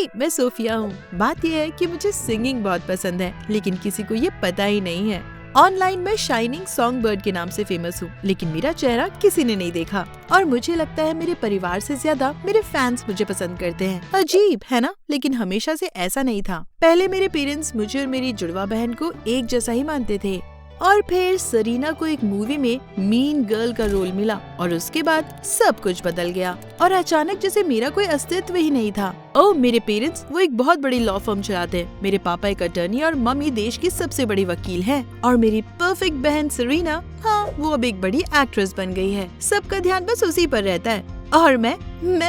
हाय, मैं सोफिया हूँ। बात यह है कि मुझे सिंगिंग बहुत पसंद है, लेकिन किसी को ये पता ही नहीं है। ऑनलाइन मैं शाइनिंग सॉन्ग बर्ड के नाम से फेमस हूँ, लेकिन मेरा चेहरा किसी ने नहीं देखा और मुझे लगता है मेरे परिवार से ज्यादा मेरे फैंस मुझे पसंद करते हैं। अजीब है ना, लेकिन हमेशा से ऐसा नहीं था। पहले मेरे पेरेंट्स मुझे और मेरी जुड़वा बहन को एक जैसा ही मानते थे और फिर सरीना को एक मूवी में मीन गर्ल का रोल मिला और उसके बाद सब कुछ बदल गया और अचानक जैसे मेरा कोई अस्तित्व ही नहीं था। ओह, मेरे पेरेंट्स वो एक बहुत बड़ी लॉ फर्म चलाते हैं। मेरे पापा एक अटर्नी और मम्मी देश की सबसे बड़ी वकील है और मेरी परफेक्ट बहन सरीना, हाँ, वो अब एक बड़ी एक्ट्रेस बन गई है। सबका ध्यान बस उसी पर रहता है और मैं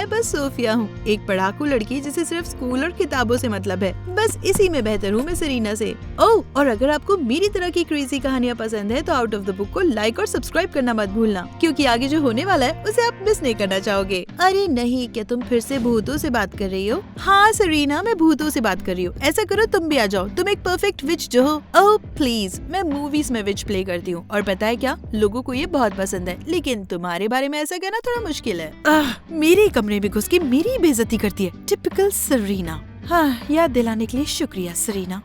बस सोफिया हूँ, एक पढ़ाकू लड़की जिसे सिर्फ स्कूल और किताबों से मतलब है। बस इसी में बेहतर हूँ मैं सरीना से। ओह, और अगर आपको मेरी तरह की क्रेजी कहानियाँ पसंद है तो आउट ऑफ द बुक को लाइक और सब्सक्राइब करना मत भूलना, क्योंकि आगे जो होने वाला है उसे आप मिस नहीं करना चाहोगे। अरे नहीं, क्या तुम फिर से भूतों से बात कर रही हो? हाँ सरीना, मैं भूतों से बात कर रही हूँ। ऐसा करो, तुम भी आ जाओ, तुम एक परफेक्ट विच जो हो। ओह प्लीज, मैं मूवीज में विच प्ले करती हूँ और पता है क्या, लोगों को ये बहुत पसंद है, लेकिन तुम्हारे बारे में ऐसा कहना थोड़ा मुश्किल है। मेरे कमरे में घुस के मेरी बेइज्जती करती है। Typical Serena. हाँ, याद दिलाने के लिए शुक्रिया सरीना।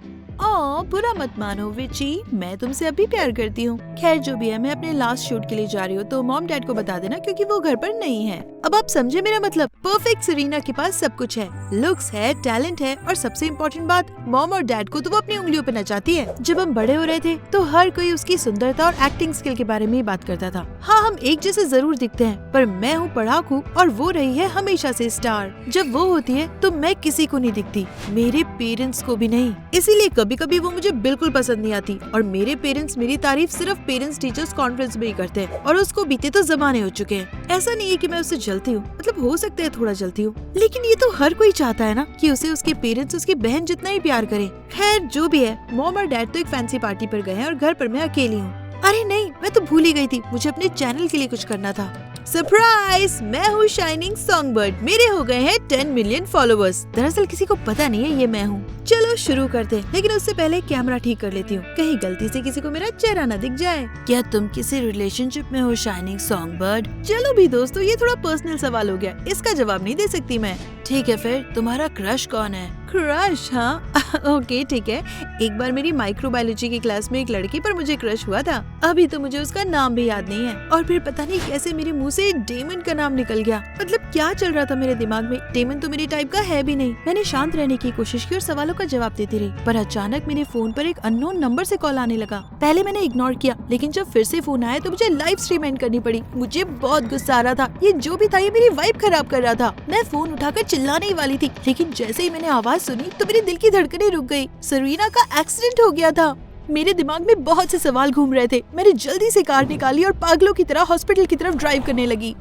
बुरा मत मानो विची, मैं तुमसे अभी प्यार करती हूँ। खैर जो भी है, मैं अपने लास्ट शूट के लिए जा रही हूँ, तो मॉम डैड को बता देना क्योंकि वो घर पर नहीं है। अब आप समझे मेरा मतलब। परफेक्ट सरीना के पास सब कुछ है, लुक्स है, टैलेंट है और सबसे इम्पोर्टेंट बात, मॉम और डैड को तो वो अपनी उंगलियों पे नचाती है। जब हम बड़े हो रहे थे तो हर कोई उसकी सुंदरता और एक्टिंग स्किल के बारे में ही बात करता था। हाँ, हम एक जैसे जरूर दिखते हैं, पर मैं हूँ पढ़ाकू और वो रही है हमेशा से स्टार। जब वो होती है तो मैं किसी को नहीं दिखती, मेरे पेरेंट्स को भी नहीं। इसीलिए कभी कभी वो मुझे बिल्कुल पसंद नहीं आती और मेरे पेरेंट्स मेरी तारीफ सिर्फ पेरेंट्स टीचर्स कॉन्फ्रेंस में ही करते हैं और उसको बीते तो जमाने हो चुके हैं। ऐसा नहीं है कि मैं उससे जलती हूँ, मतलब हो सकता है थोड़ा जलती हूँ, लेकिन ये तो हर कोई चाहता है ना कि उसे उसके पेरेंट्स उसकी बहन जितना ही प्यार करें। खैर जो भी है, मॉम और डैड तो एक फैंसी पार्टी पर गए हैं और घर पर मैं अकेली हूँ। अरे नहीं, मैं तो भूल ही गई थी, मुझे अपने चैनल के लिए कुछ करना था। सरप्राइज, मैं हूँ शाइनिंग सॉन्ग बर्ड। मेरे हो गए हैं 10 मिलियन फॉलोअर्स। दरअसल किसी को पता नहीं है ये मैं हूँ। चलो शुरू करते हैं, लेकिन उससे पहले कैमरा ठीक कर लेती हूँ, कहीं गलती से किसी को मेरा चेहरा न दिख जाए। क्या तुम किसी रिलेशनशिप में हो शाइनिंग सॉन्ग बर्ड? चलो भी दोस्तों, ये थोड़ा पर्सनल सवाल हो गया, इसका जवाब नहीं दे सकती मैं। ठीक है, फिर तुम्हारा क्रश कौन है? क्रश? हाँ ओके ठीक है। एक बार मेरी माइक्रोबायोलॉजी की क्लास में एक लड़की पर मुझे क्रश हुआ था। अभी तो मुझे उसका नाम भी याद नहीं है और फिर पता नहीं कैसे मेरे मुंह से डेमन का नाम निकल गया। मतलब क्या चल रहा था मेरे दिमाग में? डेमन तो मेरे टाइप का है भी नहीं। मैंने शांत रहने की कोशिश की और सवालों का जवाब देती रही, पर अचानक मेरे फोन पर एक अननोन नंबर से कॉल आने लगा। पहले मैंने इग्नोर किया, लेकिन जब फिर से फोन आया तो मुझे लाइव स्ट्रीम एंड करनी पड़ी। मुझे बहुत गुस्सा आ रहा था, ये जो भी था ये मेरी वाइब खराब कर रहा था। मैं फोन उठाकर चिल्लाने ही वाली थी, लेकिन जैसे ही मैंने आवाज सुनी तो मेरे दिल की धड़कनें रुक गई। सरीना का एक्सीडेंट हो गया था। मेरे दिमाग में बहुत से सवाल घूम रहे थे। मैंने जल्दी से कार निकाली और पागलों की तरह हॉस्पिटल की तरफ ड्राइव करने लगी।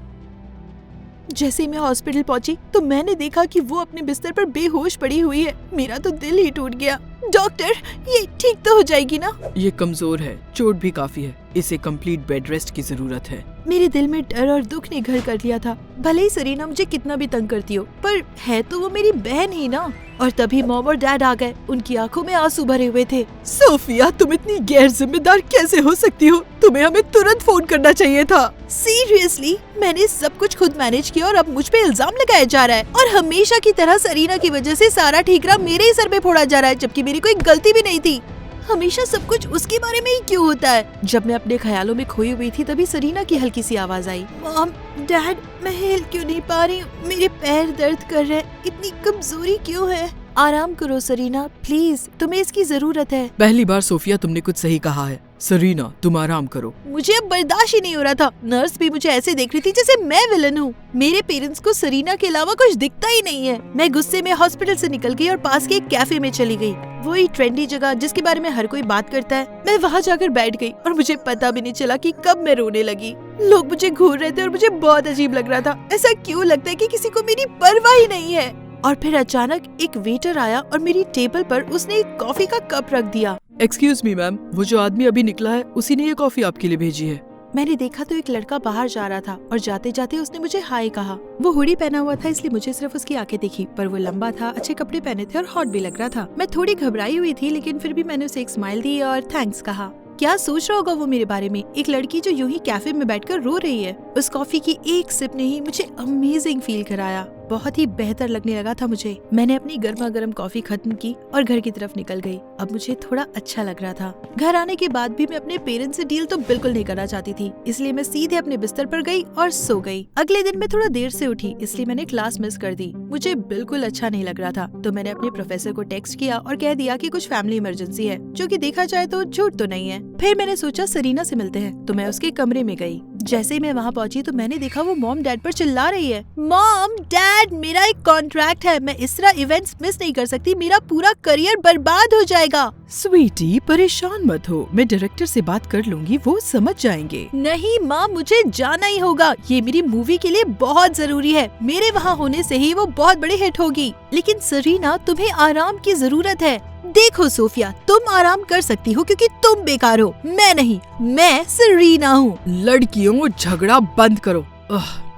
जैसे ही मैं हॉस्पिटल पहुंची तो मैंने देखा कि वो अपने बिस्तर पर बेहोश पड़ी हुई है। मेरा तो दिल ही टूट गया। डॉक्टर, ये ठीक तो हो जाएगी ना? ये कमजोर है, चोट भी काफी है, इसे कंप्लीट बेड रेस्ट की जरूरत है। मेरे दिल में डर और दुख ने घर कर लिया था। भले ही सरीना मुझे कितना भी तंग करती हो, पर है तो वो मेरी बहन ही ना। और तभी मॉम और डैड आ गए, उनकी आंखों में आंसू भरे हुए थे। सोफिया, तुम इतनी गैर जिम्मेदार कैसे हो सकती हो? तुम्हें हमें तुरंत फोन करना चाहिए था। सीरियसली, मैंने सब कुछ खुद मैनेज किया और अब मुझ पे इल्जाम लगाया जा रहा है और हमेशा की तरह सरीना की वजह से सारा ठीकरा मेरे ही सर पे फोड़ा जा रहा है, जबकि मेरी कोई गलती भी नहीं थी। हमेशा सब कुछ उसके बारे में ही क्यों होता है? जब मैं अपने ख्यालों में खोई हुई थी तभी सरीना की हल्की सी आवाज आई। मॉम, डैड, मैं हिल क्यों नहीं पा रही हूँ? मेरे पैर दर्द कर रहे हैं। इतनी कमजोरी क्यों है? आराम करो सरीना, प्लीज, तुम्हें इसकी जरूरत है। पहली बार सोफिया, तुमने कुछ सही कहा है। सरीना, तुम आराम करो। मुझे अब बर्दाश्त ही नहीं हो रहा था। नर्स भी मुझे ऐसे देख रही थी जैसे मैं विलन हूँ। मेरे पेरेंट्स को सरीना के अलावा कुछ दिखता ही नहीं है। मैं गुस्से में हॉस्पिटल से निकल गई और पास के एक कैफे में चली गई। वही ट्रेंडी जगह जिसके बारे में हर कोई बात करता है। मैं वहाँ जाकर बैठ गई और मुझे पता भी नहीं चला कि कब मैं रोने लगी। लोग मुझे घूर रहे थे और मुझे बहुत अजीब लग रहा था। ऐसा क्यों लगता है कि किसी को मेरी परवाह ही नहीं है? और फिर अचानक एक वेटर आया और मेरी टेबल पर उसने एक कॉफी का कप रख दिया। एक्सक्यूज मी मैम, वो जो आदमी अभी निकला है उसी ने ये कॉफी आपके लिए भेजी है। मैंने देखा तो एक लड़का बाहर जा रहा था और जाते जाते उसने मुझे हाय कहा। वो हुडी पहना हुआ था, इसलिए मुझे सिर्फ उसकी आंखें दिखी, पर वो लंबा था, अच्छे कपड़े पहने थे और हॉट भी लग रहा था। मैं थोड़ी घबराई हुई थी, लेकिन फिर भी मैंने उसे एक स्माइल दी और थैंक्स कहा। क्या सोच रहा होगा वो मेरे बारे में? एक लड़की जो यूं ही कैफे में बैठकर रो रही है। उस कॉफी की एक सिप ने ही मुझे अमेजिंग फील कराया। बहुत ही बेहतर लगने लगा था मुझे। मैंने अपनी गर्मा गर्म कॉफी खत्म की और घर की तरफ निकल गई। अब मुझे थोड़ा अच्छा लग रहा था। घर आने के बाद भी मैं अपने पेरेंट्स से डील तो बिल्कुल नहीं करना चाहती थी, इसलिए मैं सीधे अपने बिस्तर पर गई और सो गई। अगले दिन मैं थोड़ा देर से उठी, इसलिए मैंने क्लास मिस कर दी। मुझे बिल्कुल अच्छा नहीं लग रहा था, तो मैंने अपने प्रोफेसर को टेक्स्ट किया और कह दिया कि कुछ फैमिली इमरजेंसी है, जो कि देखा जाए तो झूठ तो नहीं है। फिर मैंने सोचा सरीना से मिलते हैं, तो मैं उसके कमरे में गई। जैसे ही मैं वहाँ पहुँची तो मैंने देखा वो मॉम डैड पर चिल्ला रही है, मॉम डैड मेरा एक कॉन्ट्रैक्ट है, मैं इस तरह इवेंट्स मिस नहीं कर सकती, मेरा पूरा करियर बर्बाद हो जाएगा। स्वीटी परेशान मत हो, मैं डायरेक्टर से बात कर लूंगी, वो समझ जाएंगे। नहीं माँ, मुझे जाना ही होगा, ये मेरी मूवी के लिए बहुत जरूरी है, मेरे वहाँ होने से ही वो बहुत बड़ी हिट होगी। लेकिन सरीना तुम्हें आराम की जरूरत है। देखो सोफिया, तुम आराम कर सकती हो क्योंकि तुम बेकार हो, मैं नहीं, मैं सरीना हूँ। लड़कियों झगड़ा बंद करो।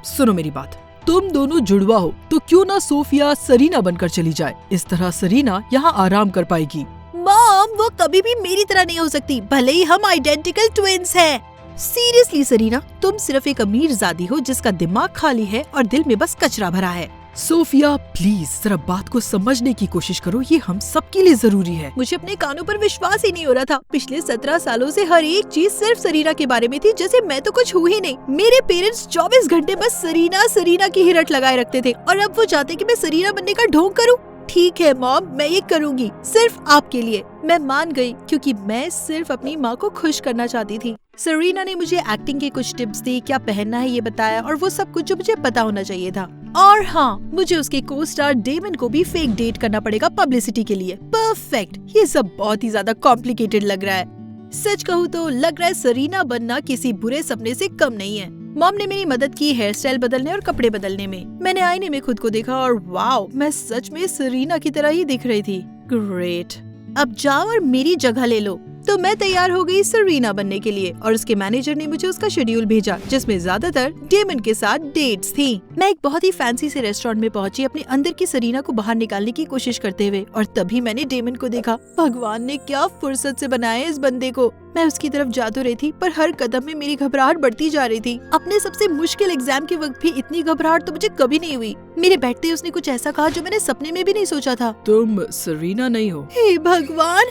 सुनो मेरी बात, तुम दोनों जुड़वा हो तो क्यों ना सोफिया सरीना बनकर चली जाए, इस तरह सरीना यहाँ आराम कर पाएगी। मॉम वो कभी भी मेरी तरह नहीं हो सकती, भले ही हम आइडेंटिकल ट्विंस हैं। सीरियसली सरीना, तुम सिर्फ एक अमीर ज़ादी हो जिसका दिमाग खाली है और दिल में बस कचरा भरा है। सोफिया प्लीज जरा बात को समझने की कोशिश करो, ये हम सबके लिए जरूरी है। मुझे अपने कानों पर विश्वास ही नहीं हो रहा था। पिछले 17 सालों से हर एक चीज सिर्फ सरीना के बारे में थी, जैसे मैं तो कुछ हूँ ही नहीं। मेरे पेरेंट्स 24 घंटे बस सरीना सरीना की ही रट लगाए रखते थे और अब वो चाहते कि मैं सरीना बनने का ढोंग करूँ। ठीक है मॉम, मैं ये करूँगी, सिर्फ आपके लिए। मैं मान गई क्योंकि मैं सिर्फ अपनी माँ को खुश करना चाहती थी। सरीना ने मुझे एक्टिंग के कुछ टिप्स दी, क्या पहनना है ये बताया और वो सब कुछ जो मुझे पता होना चाहिए था। और हाँ, मुझे उसके को स्टार डेमन को भी फेक डेट करना पड़ेगा पब्लिसिटी के लिए। परफेक्ट, ये सब बहुत ही ज्यादा कॉम्प्लिकेटेड लग रहा है। सच कहूँ तो लग रहा है सरीना बनना किसी बुरे सपने से कम नहीं है। मॉम ने मेरी मदद की हेयर स्टाइल बदलने और कपड़े बदलने में। मैंने आईने में खुद को देखा और वाओ, मैं सच में सरीना की तरह ही दिख रही थी। ग्रेट, अब जाओ और मेरी जगह ले लो। तो मैं तैयार हो गई सरीना बनने के लिए और उसके मैनेजर ने मुझे उसका शेड्यूल भेजा, जिसमें ज्यादातर डेमन के साथ डेट्स थी। मैं एक बहुत ही फैंसी से रेस्टोरेंट में पहुंची, अपने अंदर की सरीना को बाहर निकालने की कोशिश करते हुए, और तभी मैंने डेमन को देखा। भगवान ने क्या फुर्सत से बनाया इस बंदे को। मैं उसकी तरफ जा तो रही थी, पर हर कदम में मेरी घबराहट बढ़ती जा रही थी। अपने सबसे मुश्किल एग्जाम के वक्त भी इतनी घबराहट तो मुझे कभी नहीं हुई। मेरे बैठते ही उसने कुछ ऐसा कहा जो मैंने सपने में भी नहीं सोचा था। तुम सरीना नहीं हो। हे भगवान,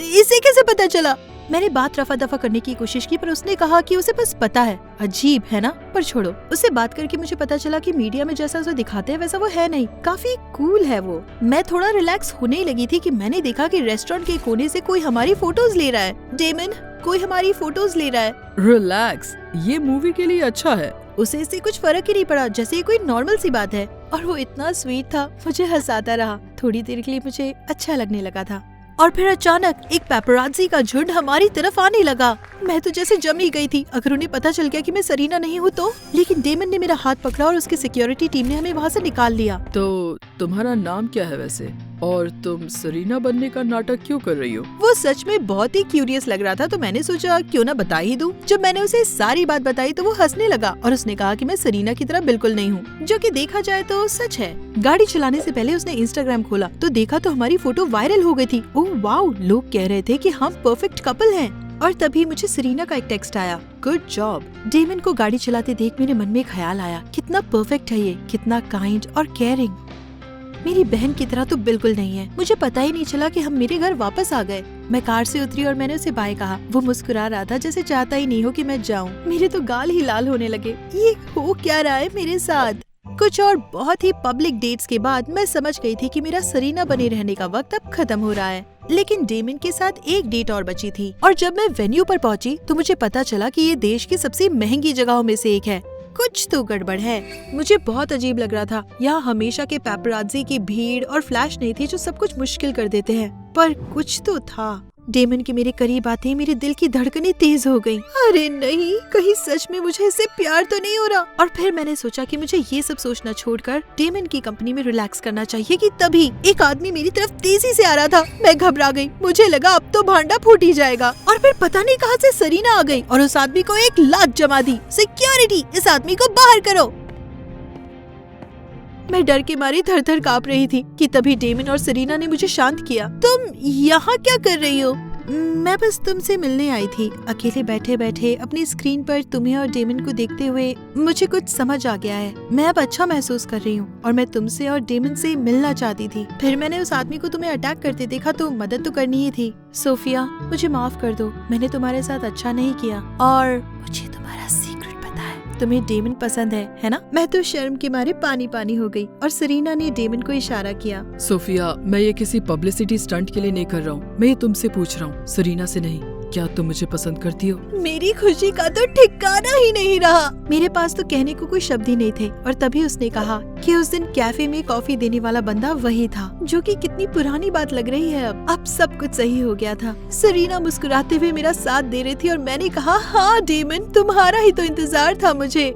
इसे कैसे पता चला? मैंने बात रफा दफा करने की कोशिश की, पर उसने कहा कि उसे बस पता है। अजीब है ना, पर छोड़ो। उससे बात करके मुझे पता चला कि मीडिया में जैसा उसे दिखाते हैं वैसा वो है नहीं, काफी कूल है वो। मैं थोड़ा रिलैक्स होने ही लगी थी कि मैंने देखा कि रेस्टोरेंट के कोने से कोई हमारी फोटोज ले रहा है। डेमन, कोई हमारी फोटोज ले रहा है। रिलैक्स, ये मूवी के लिए अच्छा है। उसे इससे कुछ फर्क ही नहीं पड़ा, जैसे ये कोई नॉर्मल सी बात है। और वो इतना स्वीट था, मुझे हंसाता रहा। थोड़ी देर के लिए मुझे अच्छा लगने लगा था, और फिर अचानक एक पेपराज़ी का झुंड हमारी तरफ आने लगा। मैं तो जैसे जम ही गई थी। अगर उन्हें पता चल गया कि मैं सरीना नहीं हूँ तो। लेकिन डेमन ने मेरा हाथ पकड़ा और उसकी सिक्योरिटी टीम ने हमें वहाँ से निकाल लिया। तो तुम्हारा नाम क्या है वैसे, और तुम सरीना बनने का नाटक क्यों कर रही हो? वो सच में बहुत ही क्यूरियस लग रहा था, तो मैंने सोचा क्यों ना बता ही दूं। जब मैंने उसे सारी बात बताई तो वो हंसने लगा और उसने कहा कि मैं सरीना की तरह बिल्कुल नहीं हूँ, जो कि देखा जाए तो सच है। गाड़ी चलाने से पहले उसने इंस्टाग्राम खोला तो देखा तो हमारी फोटो वायरल हो गई थी। ओह वाओ, लोग कह रहे थे कि हम परफेक्ट कपल हैं। और तभी मुझे सरीना का एक टेक्स्ट आया, गुड जॉब। डेमन को गाड़ी चलाते देख मेरे मन में ख्याल आया, कितना परफेक्ट है ये, कितना काइंड और केयरिंग। मेरी बहन की तरह तो बिल्कुल नहीं है। मुझे पता ही नहीं चला कि हम मेरे घर वापस आ गए। मैं कार से उतरी और मैंने उसे बाय कहा। वो मुस्कुरा रहा था जैसे चाहता ही नहीं हो कि मैं जाऊं। मेरे तो गाल ही लाल होने लगे। ये हो क्या रहा है मेरे साथ? कुछ और बहुत ही पब्लिक डेट्स के बाद मैं समझ गई थी कि मेरा सरीना बने रहने का वक्त अब खत्म हो रहा है। लेकिन डेमन के साथ एक डेट और बची थी, और जब मैं वेन्यू पर पहुंची तो मुझे पता चला कि ये देश की सबसे महंगी जगहों में से एक है। कुछ तो गड़बड़ है। मुझे बहुत अजीब लग रहा था। यहाँ हमेशा के पेपराज़ी की भीड़ और फ्लैश नहीं थी जो सब कुछ मुश्किल कर देते हैं, पर कुछ तो था। डेमन के मेरे करीब आते ही मेरे दिल की धड़कनें तेज हो गईं। अरे नहीं, कहीं सच में मुझे इससे प्यार तो नहीं हो रहा। और फिर मैंने सोचा कि मुझे ये सब सोचना छोड़कर डेमन की कंपनी में रिलैक्स करना चाहिए कि तभी एक आदमी मेरी तरफ तेजी से आ रहा था। मैं घबरा गई। मुझे लगा अब तो भांडा फूट ही जाएगा। और फिर पता नहीं कहां से सरीना आ गई और उस आदमी को एक लात जमा दी। सिक्योरिटी, इस आदमी को बाहर करो। मैं डर के मारी थर थर कांप रही थी कि तभी डेमन और सरीना ने मुझे शांत किया। तुम यहाँ क्या कर रही हो? मैं बस तुमसे मिलने आई थी। अकेले बैठे बैठे अपनी स्क्रीन पर तुम्हें और डेमन को देखते हुए मुझे कुछ समझ आ गया है। मैं अब अच्छा महसूस कर रही हूँ और मैं तुमसे और डेमन से मिलना चाहती थी। फिर मैंने उस आदमी को तुम्हें अटैक करते देखा तो मदद तो करनी ही थी। सोफिया, मुझे माफ कर दो, मैंने तुम्हारे साथ अच्छा नहीं किया और मुझे तुम्हारा सीक्रेट पता है। तुम्हें डेमन पसंद है ना? मैं तो शर्म के मारे पानी पानी हो गई और सरीना ने डेमन को इशारा किया। सोफिया, मैं ये किसी पब्लिसिटी स्टंट के लिए नहीं कर रहा हूँ। मैं ये तुमसे पूछ रहा हूँ, सरीना से नहीं। क्या तुम मुझे पसंद करती हो? मेरी खुशी का तो ठिकाना ही नहीं रहा। मेरे पास तो कहने को कोई शब्द ही नहीं थे और तभी उसने कहा कि उस दिन कैफे में कॉफी देने वाला बंदा वही था, जो कि कितनी पुरानी बात लग रही है। अब सब कुछ सही हो गया था। सरीना मुस्कुराते हुए मेरा साथ दे रही थी और मैंने कहा, हाँ डेमन, तुम्हारा ही तो इंतजार था मुझे।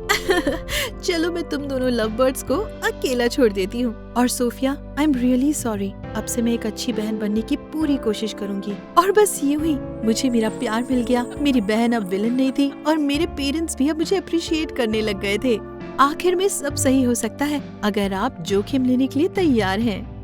चलो मैं तुम दोनों लव बर्ड्स को अकेला छोड़ देती हूँ। और Sophia, I am really sorry. अब से मैं एक अच्छी बहन बनने की पूरी कोशिश करूंगी। और बस ये हुई, मुझे मेरा प्यार मिल गया। मेरी बहन अब विलन नहीं थी और मेरे पेरेंट्स भी अब मुझे अप्रिशिएट करने लग गए थे। आखिर में सब सही हो सकता है अगर आप जोखिम लेने के लिए तैयार हैं।